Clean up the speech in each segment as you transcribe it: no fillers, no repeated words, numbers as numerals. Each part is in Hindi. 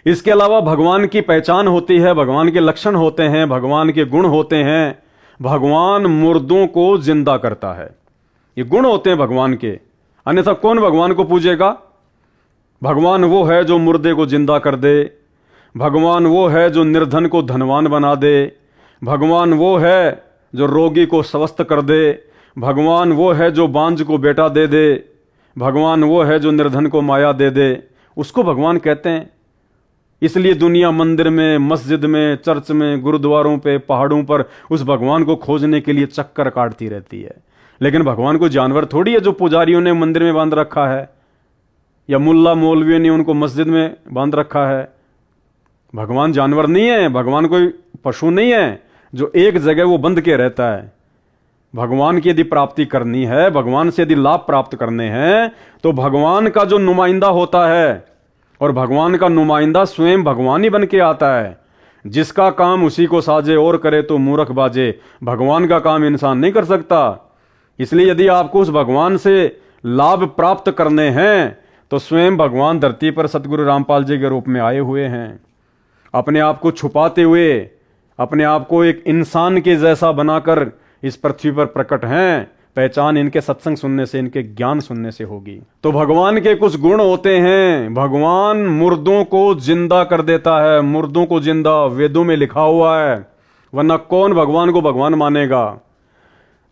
इसके अलावा भगवान की पहचान होती है, भगवान के लक्षण होते हैं, भगवान के गुण होते हैं। भगवान मुर्दों को जिंदा करता है, ये गुण होते हैं भगवान के, अन्यथा कौन भगवान को पूजेगा। भगवान वो है जो मुर्दे को जिंदा कर दे, भगवान वो है जो निर्धन को धनवान बना दे, भगवान वो है जो रोगी को स्वस्थ कर दे, भगवान वो है जो बांझ को बेटा दे दे, भगवान वो है जो निर्धन को माया दे दे, उसको भगवान कहते हैं। इसलिए दुनिया मंदिर में, मस्जिद में, चर्च में, गुरुद्वारों पे, पहाड़ों पर उस भगवान को खोजने के लिए चक्कर काटती रहती है। लेकिन भगवान को जानवर थोड़ी है जो पुजारियों ने मंदिर में बांध रखा है या मुल्ला मौलवियों ने उनको मस्जिद में बांध रखा है। भगवान जानवर नहीं है, भगवान कोई पशु नहीं है जो एक जगह वो बंध के रहता है। भगवान की यदि प्राप्ति करनी है, भगवान से यदि लाभ प्राप्त करने हैं, तो भगवान का जो नुमाइंदा होता है, और भगवान का नुमाइंदा स्वयं भगवान ही बन के आता है। जिसका काम उसी को साजे और करे तो मूर्ख बाजे। भगवान का काम इंसान नहीं कर सकता। इसलिए यदि आपको उस भगवान से लाभ प्राप्त करने हैं तो स्वयं भगवान धरती पर सतगुरु रामपाल जी के रूप में आए हुए हैं। अपने आप को छुपाते हुए, अपने आप को एक इंसान के जैसा बनाकर इस पृथ्वी पर प्रकट हैं। पहचान इनके सत्संग सुनने से, इनके ज्ञान सुनने से होगी। तो भगवान के कुछ गुण होते हैं। भगवान मुर्दों को जिंदा कर देता है, मुर्दों को जिंदा, वेदों में लिखा हुआ है, वरना कौन भगवान को भगवान मानेगा।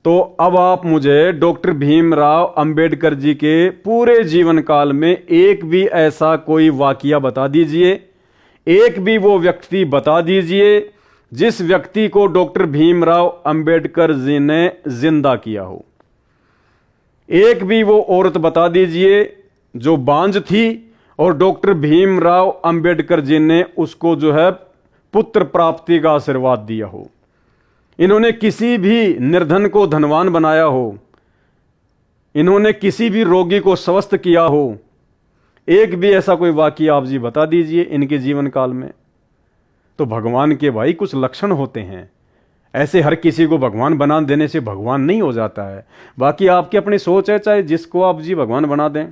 तो अब आप मुझे डॉक्टर भीमराव अंबेडकर जी के पूरे जीवन काल में एक भी ऐसा कोई वाकया बता दीजिए, एक भी वो व्यक्ति बता दीजिए जिस व्यक्ति को डॉक्टर भीमराव अंबेडकर जी ने जिंदा किया हो। एक भी वो औरत बता दीजिए जो बांझ थी और डॉक्टर भीमराव अंबेडकर जी ने उसको जो है पुत्र प्राप्ति का आशीर्वाद दिया हो। इन्होंने किसी भी निर्धन को धनवान बनाया हो, इन्होंने किसी भी रोगी को स्वस्थ किया हो। एक भी ऐसा कोई वाकया आप जी बता दीजिए इनके जीवन काल में। तो भगवान के भाई कुछ लक्षण होते हैं। ऐसे हर किसी को भगवान बना देने से भगवान नहीं हो जाता है। बाकी आपकी अपनी सोच है, चाहे जिसको आप जी भगवान बना दें।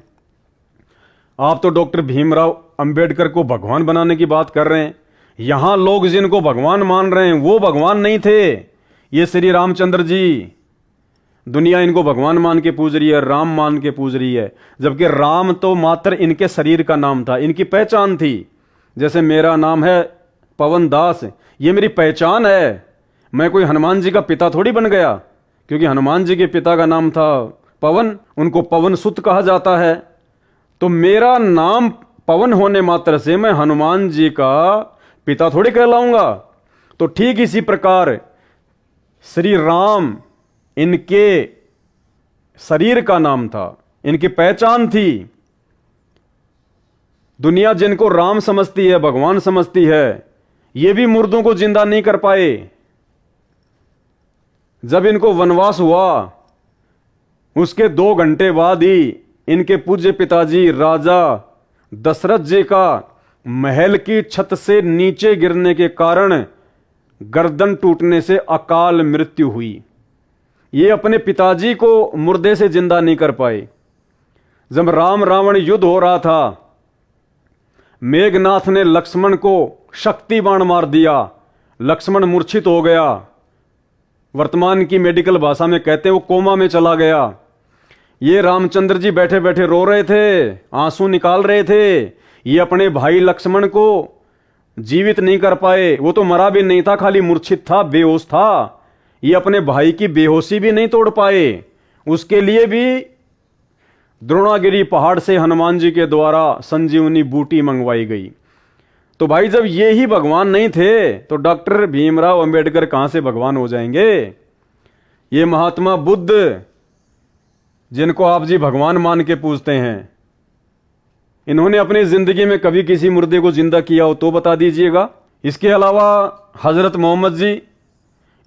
आप तो डॉक्टर भीमराव अंबेडकर को भगवान बनाने की बात कर रहे हैं। यहां लोग जिनको भगवान मान रहे हैं वो भगवान नहीं थे, ये श्री रामचंद्र जी। दुनिया इनको भगवान मान के पूज रही है, राम मान के पूज रही है, जबकि राम तो मात्र इनके शरीर का नाम था, इनकी पहचान थी। जैसे मेरा नाम है पवन दास, ये मेरी पहचान है। मैं कोई हनुमान जी का पिता थोड़ी बन गया, क्योंकि हनुमान जी के पिता का नाम था पवन, उनको पवन सुत कहा जाता है। तो मेरा नाम पवन होने मात्र से मैं हनुमान जी का पिता थोड़ी कहलाऊंगा। तो ठीक इसी प्रकार श्री राम इनके शरीर का नाम था, इनकी पहचान थी। दुनिया जिनको राम समझती है, भगवान समझती है, ये भी मुर्दों को जिंदा नहीं कर पाए। जब इनको वनवास हुआ उसके 2 घंटे बाद ही इनके पूज्य पिताजी राजा दशरथ जी का महल की छत से नीचे गिरने के कारण गर्दन टूटने से अकाल मृत्यु हुई। ये अपने पिताजी को मुर्दे से जिंदा नहीं कर पाए। जब राम रावण युद्ध हो रहा था, मेघनाथ ने लक्ष्मण को शक्ति बाण मार दिया, लक्ष्मण मूर्छित हो गया। वर्तमान की मेडिकल भाषा में कहते हैं वो कोमा में चला गया। ये रामचंद्र जी बैठे बैठे रो रहे थे, आंसू निकाल रहे थे। ये अपने भाई लक्ष्मण को जीवित नहीं कर पाए। वो तो मरा भी नहीं था, खाली मूर्छित था, बेहोश था। ये अपने भाई की बेहोशी भी नहीं तोड़ पाए। उसके लिए भी द्रोणागिरी पहाड़ से हनुमान जी के द्वारा संजीवनी बूटी मंगवाई गई। तो भाई जब ये ही भगवान नहीं थे तो डॉक्टर भीमराव अंबेडकर कहां से भगवान हो जाएंगे। ये महात्मा बुद्ध जिनको आप जी भगवान मान के पूजते हैं, इन्होंने अपनी जिंदगी में कभी किसी मुर्दे को जिंदा किया हो तो बता दीजिएगा। इसके अलावा हजरत मोहम्मद जी,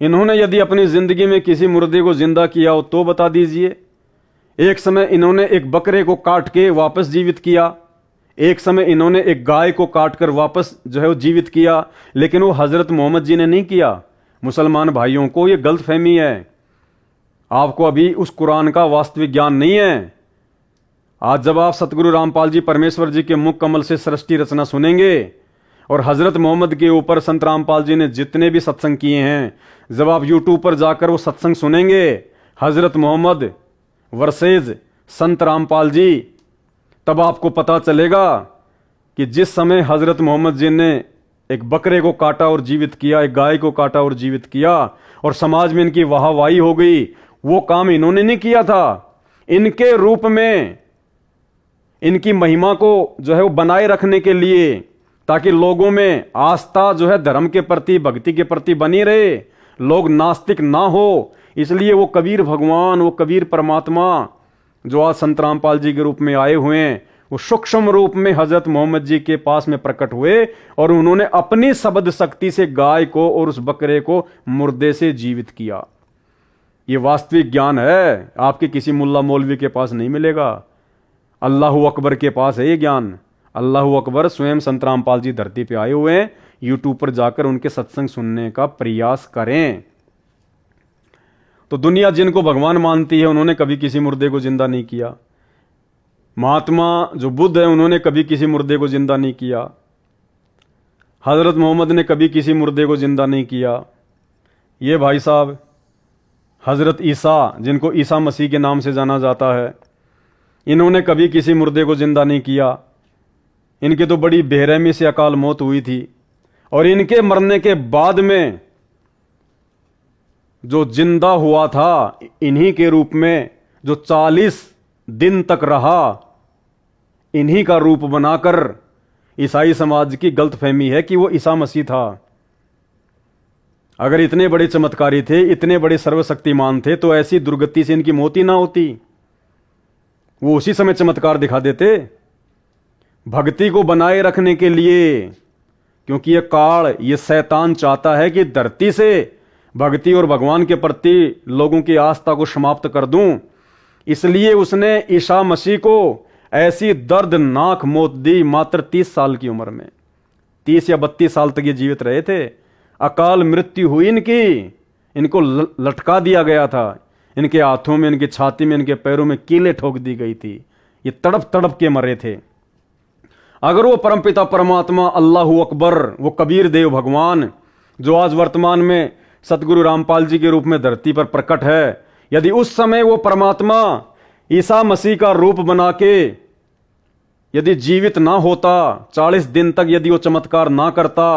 इन्होंने यदि अपनी जिंदगी में किसी मुर्दे को जिंदा किया हो तो बता दीजिए। एक समय इन्होंने एक बकरे को काट के वापस जीवित किया, एक समय इन्होंने एक गाय को काटकर वापस जो है वो जीवित किया, लेकिन वो हजरत मोहम्मद जी ने नहीं किया। मुसलमान भाइयों को ये गलतफहमी है, आपको अभी उस कुरान का वास्तविक ज्ञान नहीं है। आज जब आप सतगुरु रामपाल जी परमेश्वर जी के मुख कमल से सृष्टि रचना सुनेंगे और हज़रत मोहम्मद के ऊपर संत रामपाल जी ने जितने भी सत्संग किए हैं, जब आप यूट्यूब पर जाकर वो सत्संग सुनेंगे, हज़रत मोहम्मद वर्सेज संत रामपाल जी, तब आपको पता चलेगा कि जिस समय हज़रत मोहम्मद जी ने एक बकरे को काटा और जीवित किया, एक गाय को काटा और जीवित किया, और समाज में इनकी वाहवाही हो गई, वो काम इन्होंने नहीं किया था। इनके रूप में इनकी महिमा को जो है वो बनाए रखने के लिए, ताकि लोगों में आस्था जो है धर्म के प्रति, भक्ति के प्रति बनी रहे, लोग नास्तिक ना हो, इसलिए वो कबीर भगवान, वो कबीर परमात्मा जो आज संत रामपाल जी के रूप में आए हुए हैं, वो सूक्ष्म रूप में हजरत मोहम्मद जी के पास में प्रकट हुए और उन्होंने अपनी शब्द शक्ति से गाय को और उस बकरे को मुर्दे से जीवित किया। ये वास्तविक ज्ञान है, आपके किसी मुल्ला मौलवी के पास नहीं मिलेगा। अल्लाहू अकबर के पास है ये ज्ञान। अल्लाहू अकबर स्वयं संत रामपाल जी धरती पे आए हुए हैं। यूट्यूब पर जाकर उनके सत्संग सुनने का प्रयास करें। तो दुनिया जिनको भगवान मानती है, उन्होंने कभी किसी मुर्दे को जिंदा नहीं किया। महात्मा जो बुद्ध है, उन्होंने कभी किसी मुर्दे को जिंदा नहीं किया। हजरत मोहम्मद ने कभी किसी मुर्दे को जिंदा नहीं किया। ये भाई साहब हजरत ईसा, जिनको ईसा मसीह के नाम से जाना जाता है, इन्होंने कभी किसी मुर्दे को जिंदा नहीं किया। इनकी तो बड़ी बेरहमी से अकाल मौत हुई थी, और इनके मरने के बाद में जो जिंदा हुआ था इन्हीं के रूप में, जो 40 दिन तक रहा, इन्हीं का रूप बनाकर ईसाई समाज की गलतफहमी है कि वो ईसा मसीह था। अगर इतने बड़े चमत्कारी थे, इतने बड़े सर्वशक्तिमान थे, तो ऐसी दुर्गति से इनकी मौत ही ना होती। वो उसी समय चमत्कार दिखा देते। भक्ति को बनाए रखने के लिए, क्योंकि ये काल, ये शैतान चाहता है कि धरती से भक्ति और भगवान के प्रति लोगों की आस्था को समाप्त कर दूं, इसलिए उसने ईसा मसीह को ऐसी दर्दनाक मौत दी। मात्र 30 साल की उम्र में, 30 या 32 साल तक ये जीवित रहे थे। अकाल मृत्यु हुई इनकी। इनको लटका दिया गया था, इनके हाथों में, इनकी छाती में, इनके पैरों में कीलें ठोक दी गई थी। ये तड़प तड़प के मरे थे। अगर वो परमपिता परमात्मा अल्लाहू अकबर, वो कबीर देव भगवान जो आज वर्तमान में सतगुरु रामपाल जी के रूप में धरती पर प्रकट है, यदि उस समय वो परमात्मा ईसा मसीह का रूप बना के यदि जीवित ना होता, 40 दिन तक यदि वो चमत्कार ना करता,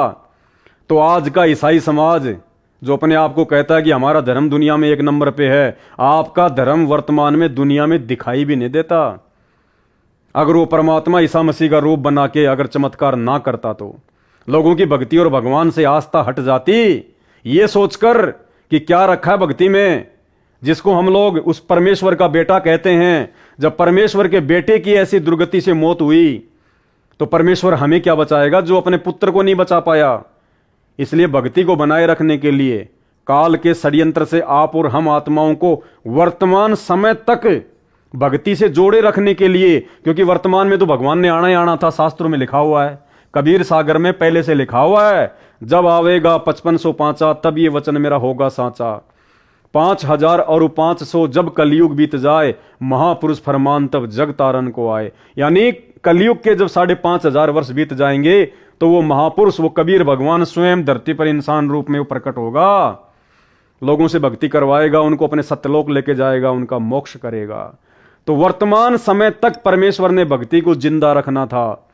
तो आज का ईसाई समाज जो अपने आप को कहता है कि हमारा धर्म दुनिया में 1 नंबर पे है, आपका धर्म वर्तमान में दुनिया में दिखाई भी नहीं देता। अगर वो परमात्मा ईसा मसीह का रूप बना के अगर चमत्कार ना करता, तो लोगों की भक्ति और भगवान से आस्था हट जाती, ये सोचकर कि क्या रखा है भक्ति में, जिसको हम लोग उस परमेश्वर का बेटा कहते हैं। जब परमेश्वर के बेटे की ऐसी दुर्गति से मौत हुई, तो परमेश्वर हमें क्या बचाएगा जो अपने पुत्र को नहीं बचा पाया। इसलिए भक्ति को बनाए रखने के लिए काल के षड्यंत्र से आप और हम आत्माओं को वर्तमान समय तक भक्ति से जोड़े रखने के लिए, क्योंकि वर्तमान में तो भगवान ने आना ही आना था, शास्त्रों में लिखा हुआ है, कबीर सागर में पहले से लिखा हुआ है, जब आवेगा 5505 तब ये वचन मेरा होगा साचा। 5000 और 500 जब कलयुग बीत जाए, महापुरुष फरमान तब जग तारन को आए। यानी कलयुग के जब 5500 वर्ष बीत जाएंगे, तो वो महापुरुष, वो कबीर भगवान स्वयं धरती पर इंसान रूप में वो प्रकट होगा, लोगों से भक्ति करवाएगा, उनको अपने सत्यलोक लेके जाएगा, उनका मोक्ष करेगा। तो वर्तमान समय तक परमेश्वर ने भक्ति को जिंदा रखना था,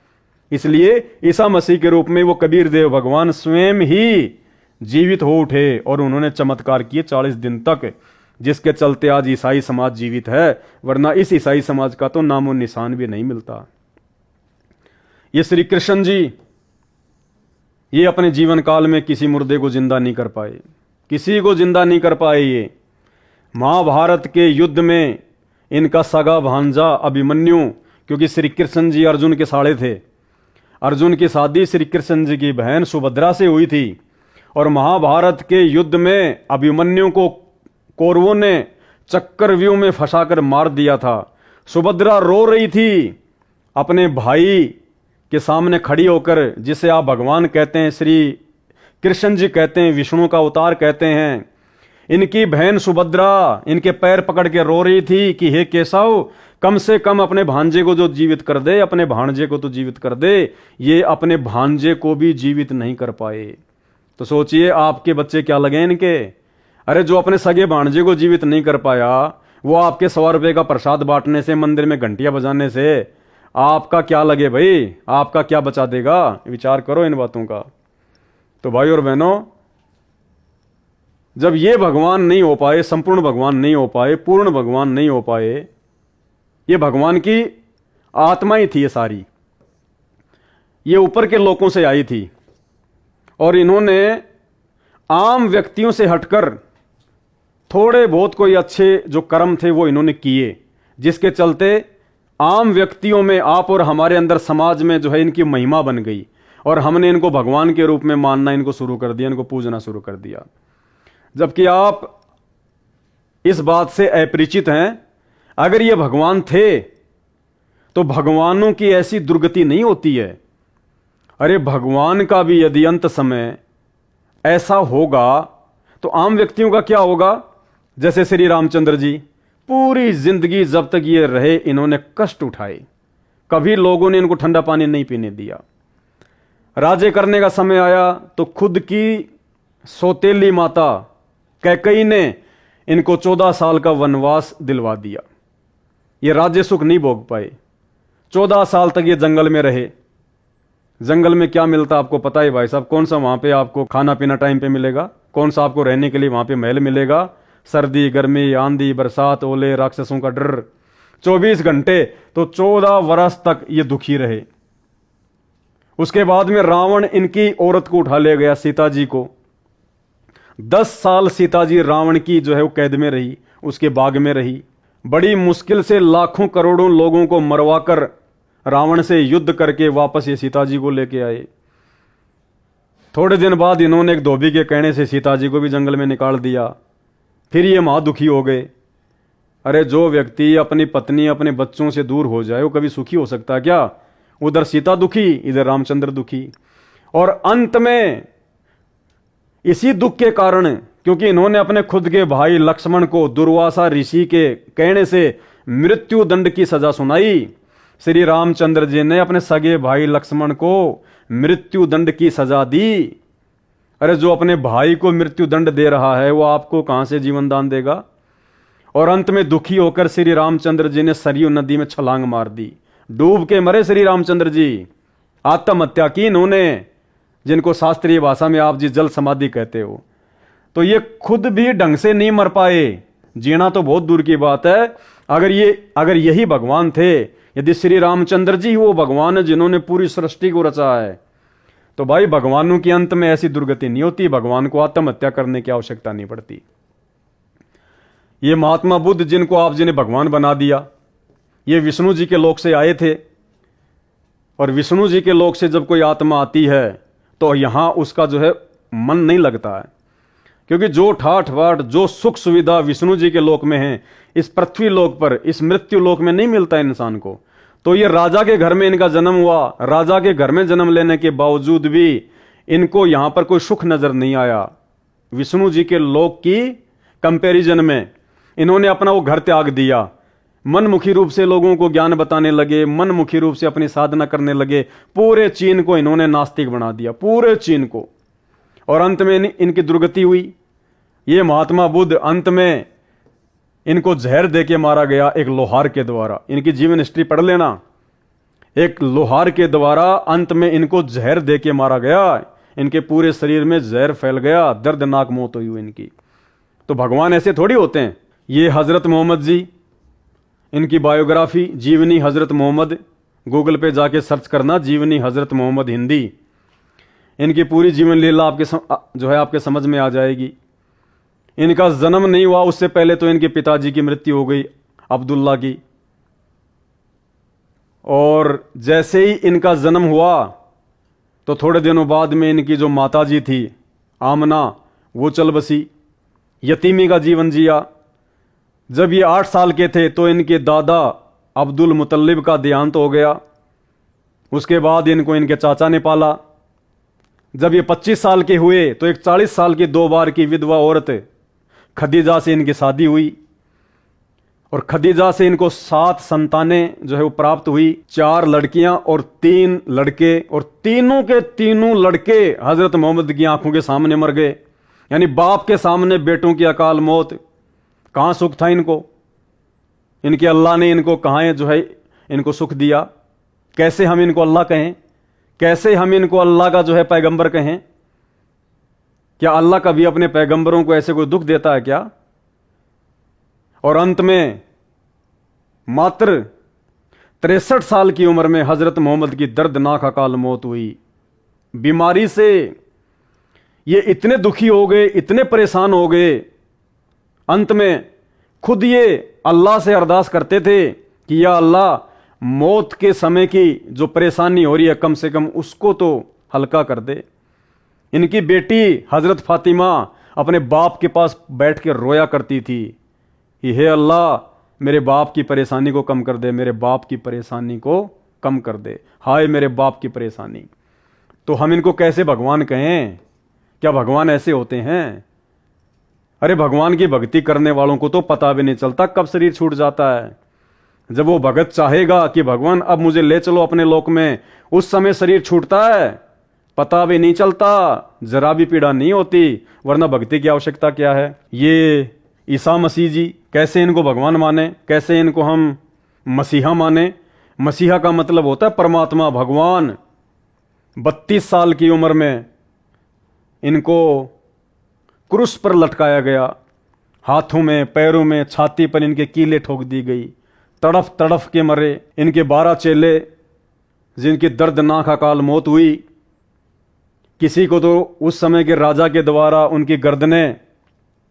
इसलिए ईसा मसीह के रूप में वो कबीर देव भगवान स्वयं ही जीवित हो उठे और उन्होंने चमत्कार किए 40 दिन तक, जिसके चलते आज ईसाई समाज जीवित है, वरना इस ईसाई समाज का तो नामो निशान भी नहीं मिलता। ये श्री कृष्ण जी, ये अपने जीवन काल में किसी मुर्दे को जिंदा नहीं कर पाए, किसी को जिंदा नहीं कर पाए। ये महाभारत के युद्ध में इनका सगा भांजा अभिमन्यु, क्योंकि श्री कृष्ण जी अर्जुन के साले थे, अर्जुन की शादी श्री कृष्ण जी की बहन सुभद्रा से हुई थी, और महाभारत के युद्ध में अभिमन्यु को कौरवों ने चक्रव्यूह में फंसाकर मार दिया था। सुभद्रा रो रही थी अपने भाई के सामने खड़ी होकर, जिसे आप भगवान कहते हैं, श्री कृष्ण जी कहते हैं, विष्णु का अवतार कहते हैं। इनकी बहन सुभद्रा इनके पैर पकड़ के रो रही थी कि हे केशव, कम से कम अपने भांजे को जो जीवित कर दे, अपने भांजे को तो जीवित कर दे। ये अपने भांजे को भी जीवित नहीं कर पाए। तो सोचिए आपके बच्चे क्या लगे इनके। अरे जो अपने सगे भांजे को जीवित नहीं कर पाया, वो आपके 100 रुपए का प्रसाद बांटने से, मंदिर में घंटियां बजाने से आपका क्या लगे भाई? आपका क्या बचा देगा? विचार करो इन बातों का। तो भाई और बहनों, जब ये भगवान नहीं हो पाए, संपूर्ण भगवान नहीं हो पाए, पूर्ण भगवान नहीं हो पाए, ये भगवान की आत्मा ही थी ये सारी, ये ऊपर के लोकों से आई थी और इन्होंने आम व्यक्तियों से हटकर थोड़े बहुत कोई अच्छे जो कर्म थे वो इन्होंने किए, जिसके चलते आम व्यक्तियों में, आप और हमारे अंदर समाज में जो है इनकी महिमा बन गई और हमने इनको भगवान के रूप में मानना इनको शुरू कर दिया, इनको पूजना शुरू कर दिया। जबकि आप इस बात से अपरिचित हैं, अगर ये भगवान थे तो भगवानों की ऐसी दुर्गति नहीं होती है। अरे भगवान का भी यदि अंत समय ऐसा होगा तो आम व्यक्तियों का क्या होगा? जैसे श्री रामचंद्र जी, पूरी जिंदगी जब तक ये रहे इन्होंने कष्ट उठाए, कभी लोगों ने इनको ठंडा पानी नहीं पीने दिया। राजे करने का समय आया तो खुद की सौतेली माता कैकेयी ने इनको 14 साल का वनवास दिलवा दिया। ये राज्य सुख नहीं भोग पाए। 14 साल तक ये जंगल में रहे। जंगल में क्या मिलता आपको पता है भाई साहब? कौन सा वहां पे आपको खाना पीना टाइम पे मिलेगा? कौन सा आपको रहने के लिए वहां पे महल मिलेगा? सर्दी, गर्मी, आंधी, बरसात, ओले, राक्षसों का डर, 24 घंटे। तो 14 वर्ष तक ये दुखी रहे। उसके बाद में रावण इनकी औरत को उठा ले गया, सीता जी को। 10 साल सीता जी रावण की जो है वो कैद में रही, उसके बाग में रही। बड़ी मुश्किल से लाखों करोड़ों लोगों को मरवाकर रावण से युद्ध करके वापस ये सीता जी को लेके आए। थोड़े दिन बाद इन्होंने एक धोबी के कहने से सीता जी को भी जंगल में निकाल दिया। फिर ये महा दुखी हो गए। अरे जो व्यक्ति अपनी पत्नी, अपने बच्चों से दूर हो जाए वो कभी सुखी हो सकता है क्या? उधर सीता दुखी, इधर रामचंद्र दुखी। और अंत में इसी दुख के कारण, क्योंकि इन्होंने अपने खुद के भाई लक्ष्मण को दुर्वासा ऋषि के कहने से मृत्यु दंड की सजा सुनाई, श्री रामचंद्र जी ने अपने सगे भाई लक्ष्मण को मृत्यु दंड की सजा दी। अरे जो अपने भाई को मृत्यु दंड दे रहा है वो आपको कहां से जीवन दान देगा? और अंत में दुखी होकर श्री रामचंद्र जी ने सरयू नदी में छलांग मार दी। डूब के मरे श्री रामचंद्र जी, आत्महत्या की इन्होंने, जिनको शास्त्रीय भाषा में आप जी जल समाधि कहते हो। तो ये खुद भी ढंग से नहीं मर पाए। जीना तो बहुत दूर की बात है। अगर यही भगवान थे, यदि श्री रामचंद्र जी वो भगवान है जिन्होंने पूरी सृष्टि को रचा है, तो भाई भगवानों के अंत में ऐसी दुर्गति नहीं होती। भगवान को आत्महत्या करने की आवश्यकता नहीं पड़ती। ये महात्मा बुद्ध जिनको आप जी ने भगवान बना दिया, ये विष्णु जी के लोक से आए थे। और विष्णु जी के लोक से जब कोई आत्मा आती है तो यहां उसका जो है मन नहीं लगता है, क्योंकि जो ठाठ बाट, जो सुख सुविधा विष्णु जी के लोक में है, इस पृथ्वी लोक पर, इस मृत्यु लोक में नहीं मिलता इंसान को। तो ये राजा के घर में इनका जन्म हुआ। राजा के घर में जन्म लेने के बावजूद भी इनको यहां पर कोई सुख नजर नहीं आया। विष्णु जी के लोक की कंपैरिजन में इन्होंने अपना वो घर त्याग दिया। मनमुखी रूप से लोगों को ज्ञान बताने लगे, मनमुखी रूप से अपनी साधना करने लगे। पूरे चीन को इन्होंने नास्तिक बना दिया, पूरे चीन को। और अंत में इनकी दुर्गति हुई। ये महात्मा बुद्ध अंत में इनको जहर देके मारा गया, एक लोहार के द्वारा। इनकी जीवन हिस्ट्री पढ़ लेना। एक लोहार के द्वारा अंत में इनको जहर देके मारा गया। इनके पूरे शरीर में जहर फैल गया, दर्दनाक मौत हुई इनकी। तो भगवान ऐसे थोड़ी होते हैं। ये हजरत मोहम्मद जी, इनकी बायोग्राफी जीवनी हजरत मोहम्मद, गूगल पे जाके सर्च करना जीवनी हजरत मोहम्मद हिंदी। इनकी पूरी जीवन लीला आपके समझ में आ जाएगी। इनका जन्म नहीं हुआ उससे पहले तो इनके पिताजी की मृत्यु हो गई, अब्दुल्ला की। और जैसे ही इनका जन्म हुआ तो थोड़े दिनों बाद में इनकी जो माताजी थी आमना, वो चल बसी, यतीमी का जीवन जिया। जब ये 8 साल के थे तो इनके दादा अब्दुल मुतल्लिब का देहांत हो गया। उसके बाद इनको इनके चाचा ने पाला। जब ये 25 साल के हुए तो एक 40 साल की 2 बार की विधवा औरत खदीजा से इनकी शादी हुई और खदीजा से इनको 7 संतानें जो है वो प्राप्त हुई, 4 लड़कियां और 3 लड़के, और तीनों के तीनों लड़के हजरत मोहम्मद की आंखों के सामने मर गए। यानी बाप के सामने बेटों की अकाल मौत। कहां सुख था इनको? इनके अल्लाह ने इनको कहां जो है इनको सुख दिया? कैसे हम इनको अल्लाह कहें? कैसे हम इनको अल्लाह का जो है पैगंबर कहें? क्या अल्लाह कभी अपने पैगंबरों को ऐसे कोई दुख देता है क्या? और अंत में मात्र 63 साल की उम्र में हजरत मोहम्मद की दर्दनाक अकाल मौत हुई। बीमारी से ये इतने दुखी हो गए, इतने परेशान हो गए, अंत में खुद ये अल्लाह से अरदास करते थे कि या अल्लाह, मौत के समय की जो परेशानी हो रही है कम से कम उसको तो हल्का कर दे। इनकी बेटी हजरत फातिमा अपने बाप के पास बैठ के रोया करती थी, हे अल्लाह, मेरे बाप की परेशानी को कम कर दे, मेरे बाप की परेशानी को कम कर दे, हाय मेरे बाप की परेशानी। तो हम इनको कैसे भगवान कहें? क्या भगवान ऐसे होते हैं? अरे भगवान की भक्ति करने वालों को तो पता भी नहीं चलता कब शरीर छूट जाता है। जब वो भगत चाहेगा कि भगवान अब मुझे ले चलो अपने लोक में, उस समय शरीर छूटता है, पता भी नहीं चलता, जरा भी पीड़ा नहीं होती। वरना भक्ति की आवश्यकता क्या है? ये ईसा मसीह जी, कैसे इनको भगवान माने? कैसे इनको हम मसीहा माने? मसीहा का मतलब होता है परमात्मा, भगवान। 32 साल की उम्र में इनको क्रूस पर लटकाया गया, हाथों में, पैरों में, छाती पर इनके कीले ठोक दी गई, तड़फ तड़फ के मरे। इनके 12 चेले जिनकी दर्दनाक अकाल मौत हुई। किसी को तो उस समय के राजा के द्वारा उनकी गर्दनें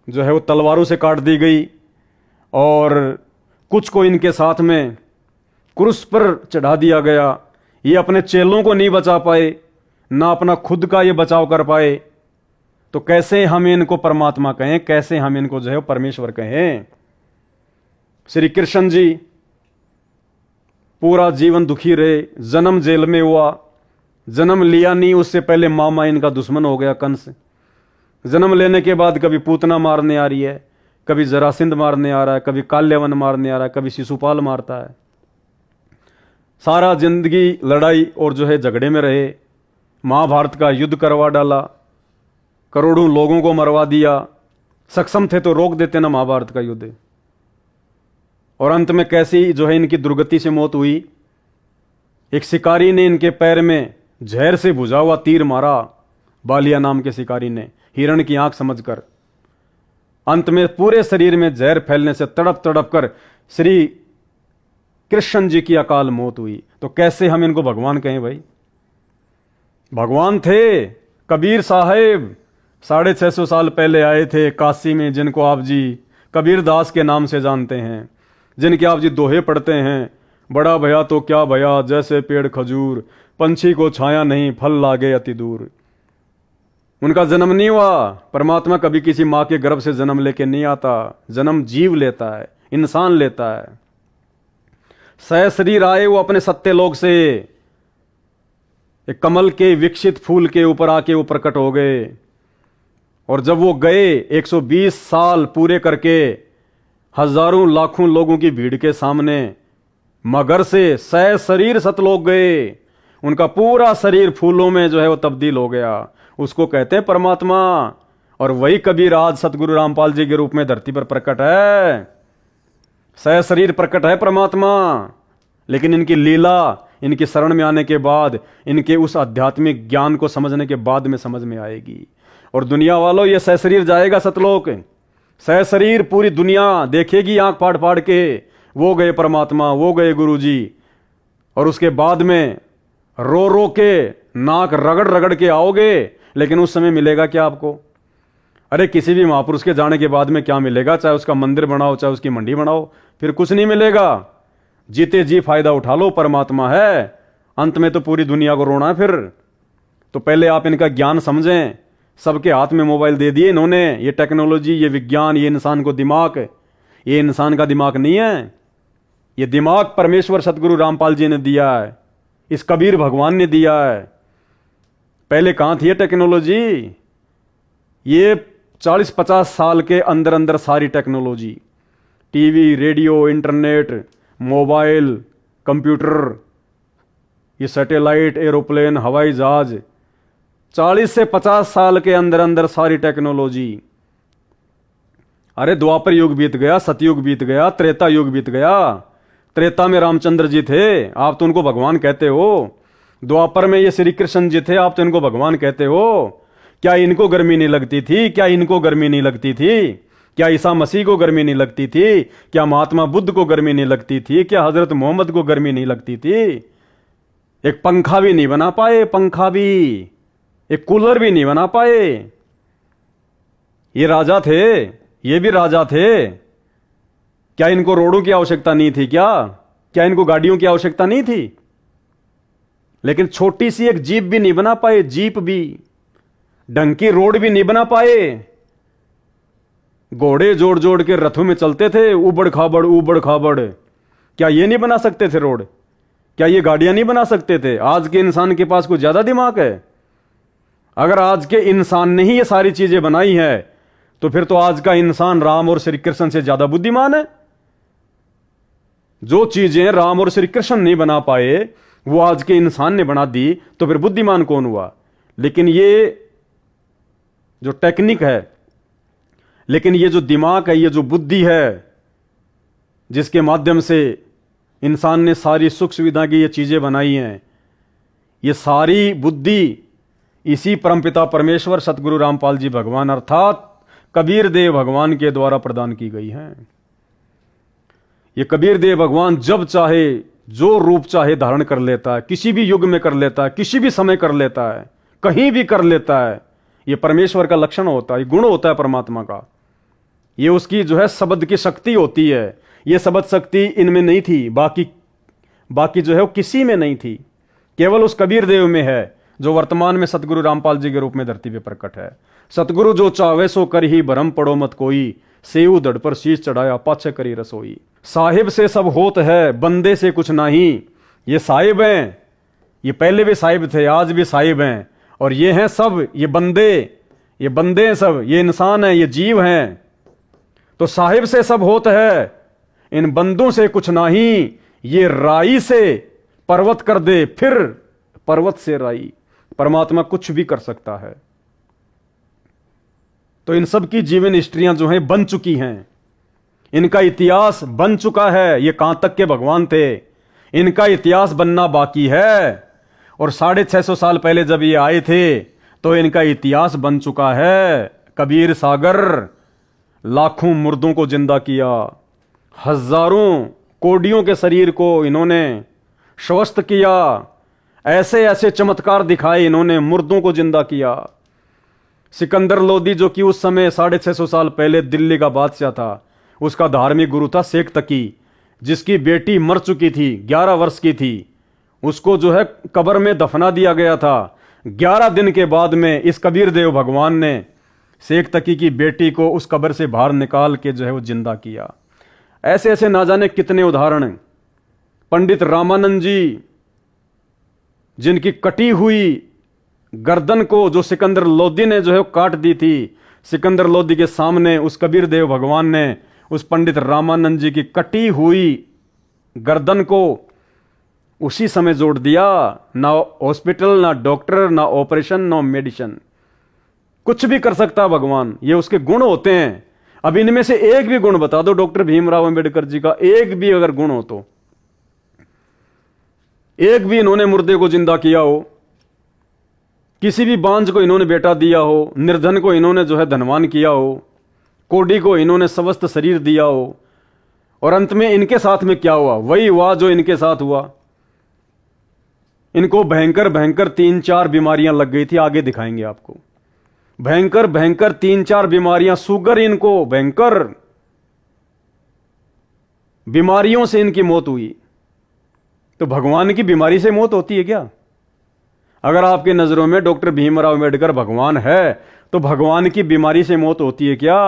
जो है वो तलवारों से काट दी गई, और कुछ को इनके साथ में क्रूस पर चढ़ा दिया गया। ये अपने चेलों को नहीं बचा पाए, ना अपना खुद का ये बचाव कर पाए। तो कैसे हम इनको परमात्मा कहें? कैसे हम इनको जो है परमेश्वर कहें? श्री कृष्ण जी पूरा जीवन दुखी रहे, जन्म जेल में हुआ, जन्म लिया नहीं उससे पहले मामा इनका दुश्मन हो गया कंस। जन्म लेने के बाद कभी पूतना मारने आ रही है, कभी जरासिंध मारने आ रहा है, कभी काल्यवन मारने आ रहा है, कभी शिशुपाल मारता है। सारा जिंदगी लड़ाई और जो है झगड़े में रहे। महाभारत का युद्ध करवा डाला, करोड़ों लोगों को मरवा दिया। सक्षम थे तो रोक देते ना महाभारत का युद्ध। और अंत में कैसी जो है इनकी दुर्गति से मौत हुई? एक शिकारी ने इनके पैर में जहर से बुझा हुआ तीर मारा, बालिया नाम के शिकारी ने, हिरण की आंख समझकर। अंत में पूरे शरीर में जहर फैलने से तड़प तड़प कर श्री कृष्ण जी की अकाल मौत हुई। तो कैसे हम इनको भगवान कहें भाई? भगवान थे कबीर साहेब, 650 साल पहले आए थे काशी में, जिनको आप जी कबीर दास के नाम से जानते हैं, जिनके आप जी दोहे पढ़ते हैं, बड़ा भया तो क्या भया, जैसे पेड़ खजूर, पंछी को छाया नहीं, फल लागे अति दूर। उनका जन्म नहीं हुआ। परमात्मा कभी किसी मां के गर्भ से जन्म लेके नहीं आता, जन्म जीव लेता है, इंसान लेता है। सहशरीर आए वो अपने सत्यलोक से, एक कमल के विकसित फूल के ऊपर आके वो प्रकट हो गए। और जब वो गए 120 साल पूरे करके हजारों लाखों लोगों की भीड़ के सामने, मगर से सहशरीर सतलोक गए। उनका पूरा शरीर फूलों में जो है वो तब्दील हो गया। उसको कहते हैं परमात्मा। और वही कबीर आज सतगुरु रामपाल जी के रूप में धरती पर प्रकट है। सहशरीर प्रकट है परमात्मा। लेकिन इनकी लीला इनकी शरण में आने के बाद, इनके उस आध्यात्मिक ज्ञान को समझने के बाद में समझ में आएगी। और दुनिया वालों, ये सहशरीर जाएगा सतलोक। सहशरीर पूरी दुनिया देखेगी आंख फाड़ फाड़ के, वो गए परमात्मा, वो गए गुरुजी। और उसके बाद में रो रो के, नाक रगड़ रगड़ के आओगे, लेकिन उस समय मिलेगा क्या आपको? अरे किसी भी महापुरुष के जाने के बाद में क्या मिलेगा? चाहे उसका मंदिर बनाओ, चाहे उसकी मंडी बनाओ, फिर कुछ नहीं मिलेगा। जीते जी फायदा उठा लो, परमात्मा है। अंत में तो पूरी दुनिया को रोना है फिर। तो पहले आप इनका ज्ञान समझें। सबके हाथ में मोबाइल दे दिए इन्होंने। ये टेक्नोलॉजी, ये विज्ञान, ये इंसान को दिमाग, ये इंसान का दिमाग नहीं है। ये दिमाग परमेश्वर सतगुरु रामपाल जी ने दिया है, इस कबीर भगवान ने दिया है। पहले कहां थी ये टेक्नोलॉजी? ये 40-50 साल के अंदर अंदर सारी technology, TV, radio, internet, mobile, computer, ये सैटेलाइट, एरोप्लेन, हवाई जहाज, 40 से 50 साल के अंदर अंदर सारी टेक्नोलॉजी। अरे द्वापर युग बीत गया, सतयुग बीत गया, त्रेता युग बीत गया। त्रेता में रामचंद्र जी थे, आप तो उनको भगवान कहते हो। द्वापर में ये श्री कृष्ण जी थे, आप तो इनको भगवान कहते हो। क्या इनको गर्मी नहीं लगती थी? क्या इनको गर्मी नहीं लगती थी? क्या ईसा मसीह को गर्मी नहीं लगती थी? क्या महात्मा बुद्ध को गर्मी नहीं लगती थी? क्या हजरत मोहम्मद को गर्मी नहीं लगती थी? एक पंखा भी नहीं बना पाए, पंखा भी, एक कूलर भी नहीं बना पाए। ये राजा थे, ये भी राजा थे। क्या इनको रोडों की आवश्यकता नहीं थी? क्या इनको गाड़ियों की आवश्यकता नहीं थी? लेकिन छोटी सी एक जीप भी नहीं बना पाए, जीप भी, ढंग की रोड भी नहीं बना पाए। घोड़े जोड़ जोड़ के रथों में चलते थे, उबड़ खाबड़। क्या ये नहीं बना सकते थे रोड? क्या ये गाड़ियां नहीं बना सकते थे? आज के इंसान के पास कुछ ज्यादा दिमाग है? अगर आज के इंसान ने ही ये सारी चीजें बनाई है, तो फिर तो आज का इंसान राम और श्री कृष्ण से ज्यादा बुद्धिमान है। जो चीजें राम और श्री कृष्ण नहीं बना पाए, वो आज के इंसान ने बना दी, तो फिर बुद्धिमान कौन हुआ? लेकिन ये जो टेक्निक है, लेकिन ये जो दिमाग है, ये जो बुद्धि है, जिसके माध्यम से इंसान ने सारी सुख सुविधा की ये चीजें बनाई हैं, ये सारी बुद्धि इसी परमपिता परमेश्वर सतगुरु रामपाल जी भगवान अर्थात कबीर देव भगवान के द्वारा प्रदान की गई हैं। ये कबीर देव भगवान जब चाहे, जो रूप चाहे धारण कर लेता है, किसी भी युग में कर लेता है, किसी भी समय कर लेता है, कहीं भी कर लेता है। ये परमेश्वर का लक्षण होता है, गुण होता है परमात्मा का। ये उसकी जो है शब्द की शक्ति होती है। ये शब्द शक्ति इनमें नहीं थी, बाकी जो है वो किसी में नहीं थी, केवल उस कबीर देव में है, जो वर्तमान में सतगुरु रामपाल जी के रूप में धरती पे प्रकट है। सतगुरु जो चावे सो कर ही भरम पड़ो मत कोई, सेऊ धड़ पर शीश चढ़ाया पाछे करी रसोई। साहिब से सब होत है, बंदे से कुछ नहीं। ये साहिब हैं, ये पहले भी साहिब थे, आज भी साहिब हैं, और ये हैं सब, ये बंदे हैं सब, ये इंसान हैं, ये जीव हैं। तो साहिब से सब होत है, इन बंदों से कुछ नहीं। ये राई से पर्वत कर दे, फिर पर्वत से राई। परमात्मा कुछ भी कर सकता है। तो इन सब की जीवन हिस्ट्रियां जो हैं बन चुकी हैं, इनका इतिहास बन चुका है। ये कहां तक के भगवान थे, इनका इतिहास बनना बाकी है। और 650 साल पहले जब ये आए थे, तो इनका इतिहास बन चुका है। कबीर सागर लाखों मुर्दों को जिंदा किया, हजारों कोडियों के शरीर को इन्होंने स्वस्थ किया, ऐसे ऐसे चमत्कार दिखाए इन्होंने, मुर्दों को जिंदा किया। सिकंदर लोदी, जो कि उस समय 650 साल पहले दिल्ली का बादशाह था, उसका धार्मिक गुरु था शेख तकी, जिसकी बेटी मर चुकी थी, 11 वर्ष की थी। उसको जो है कब्र में दफना दिया गया था। 11 दिन के बाद में इस कबीर देव भगवान ने शेख तकी की बेटी को उस कब्र से बाहर निकाल के जो है वो जिंदा किया। ऐसे ऐसे ना जाने कितने उदाहरण। पंडित रामानंद जी, जिनकी कटी हुई गर्दन को जो सिकंदर लोदी ने जो है काट दी थी, सिकंदर लोदी के सामने उस कबीर देव भगवान ने उस पंडित रामानंद जी की कटी हुई गर्दन को उसी समय जोड़ दिया। ना हॉस्पिटल, ना डॉक्टर, ना ऑपरेशन, ना मेडिसिन, कुछ भी कर सकता है भगवान। ये उसके गुण होते हैं। अब इनमें से एक भी गुण बता दो डॉक्टर भीमराव अंबेडकर जी का, एक भी अगर गुण हो तो, एक भी इन्होंने मुर्दे को जिंदा किया हो, किसी भी बांझ को इन्होंने बेटा दिया हो, निर्धन को इन्होंने जो है धनवान किया हो, कोडी को इन्होंने स्वस्थ शरीर दिया हो, और अंत में इनके साथ में क्या हुआ? वही हुआ जो इनके साथ हुआ। इनको भयंकर भयंकर 3-4 बीमारियां लग गई थी, आगे दिखाएंगे आपको। भयंकर भयंकर 3-4 बीमारियां, शुगर, इनको भयंकर बीमारियों से इनकी मौत हुई। तो भगवान की बीमारी से मौत होती है क्या? अगर आपके नजरों में डॉक्टर भीमराव अंबेडकर भगवान है, तो भगवान की बीमारी से मौत होती है क्या?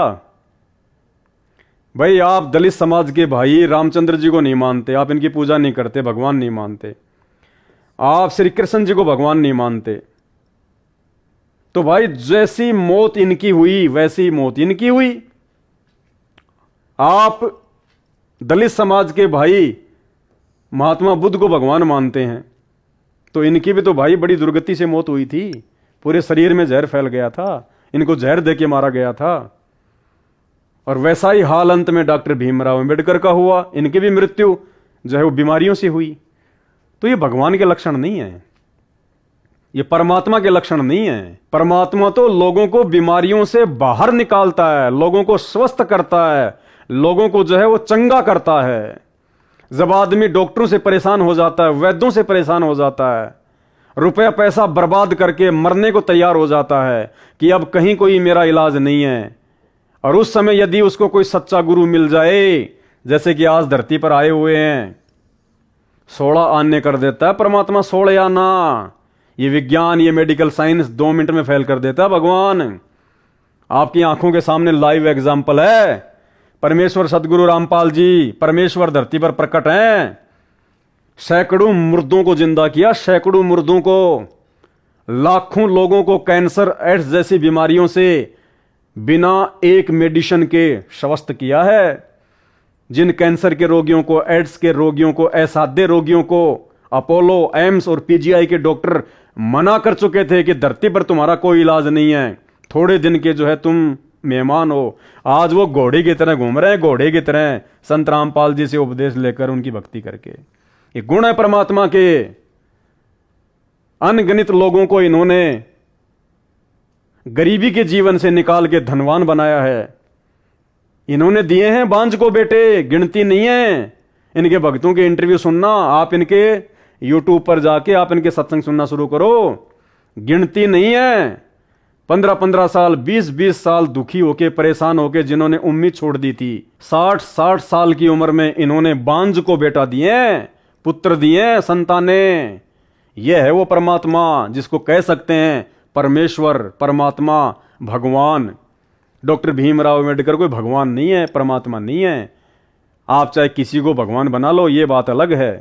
भाई, आप दलित समाज के भाई रामचंद्र जी को नहीं मानते, आप इनकी पूजा नहीं करते, भगवान नहीं मानते, आप श्री कृष्ण जी को भगवान नहीं मानते, तो भाई जैसी मौत इनकी हुई वैसी मौत इनकी हुई। आप दलित समाज के भाई महात्मा बुद्ध को भगवान मानते हैं, तो इनकी भी तो भाई बड़ी दुर्गति से मौत हुई थी। पूरे शरीर में जहर फैल गया था, इनको जहर देके मारा गया था। और वैसा ही हाल अंत में डॉक्टर भीमराव अंबेडकर का हुआ। इनकी भी मृत्यु जो है वो बीमारियों से हुई। तो ये भगवान के लक्षण नहीं है, ये परमात्मा के लक्षण नहीं है। परमात्मा तो लोगों को बीमारियों से बाहर निकालता है, लोगों को स्वस्थ करता है, लोगों को जो है वो चंगा करता है। जब आदमी डॉक्टरों से परेशान हो जाता है, वैद्यों से परेशान हो जाता है, रुपया पैसा बर्बाद करके मरने को तैयार हो जाता है कि अब कहीं कोई मेरा इलाज नहीं है, और उस समय यदि उसको कोई सच्चा गुरु मिल जाए, जैसे कि आज धरती पर आए हुए हैं, 16 आने कर देता है परमात्मा, 16 आना। ये विज्ञान, ये मेडिकल साइंस 2 मिनट में फैल कर देता है भगवान। आपकी आंखों के सामने लाइव एग्जाम्पल है। परमेश्वर सदगुरु रामपाल जी परमेश्वर धरती पर प्रकट हैं। सैकड़ों मुर्दों को जिंदा किया, सैकड़ों मुर्दों को, लाखों लोगों को कैंसर, एड्स जैसी बीमारियों से बिना एक मेडिसिन के स्वस्थ किया है। जिन कैंसर के रोगियों को, एड्स के रोगियों को, असाध्य रोगियों को अपोलो, एम्स और पीजीआई के डॉक्टर मना कर चुके थे कि धरती पर तुम्हारा कोई इलाज नहीं है, थोड़े दिन के जो है तुम मेहमान हो। आज वो घोड़े की तरह घूम रहे हैं, घोड़े की तरह, संत रामपाल जी से उपदेश लेकर, उनकी भक्ति करके। ये गुण है परमात्मा के। अनगिनत लोगों को इन्होंने गरीबी के जीवन से निकाल के धनवान बनाया है। इन्होंने दिए हैं बांझ को बेटे, गिनती नहीं है। इनके भक्तों के इंटरव्यू सुनना, आप इनके यूट्यूब पर जाके आप इनके सत्संग सुनना शुरू करो, गिनती नहीं है। 15-15 साल, 20-20 साल दुखी होके, परेशान होके जिन्होंने उम्मीद छोड़ दी थी, 60-60 साल की उम्र में इन्होंने बांझ को बेटा दिए, पुत्र दिए, संतानें। यह है वो परमात्मा जिसको कह सकते हैं परमेश्वर, परमात्मा, भगवान। डॉक्टर भीमराव अंबेडकर कोई भगवान नहीं है, परमात्मा नहीं है। आप चाहे किसी को भगवान बना लो, ये बात अलग है।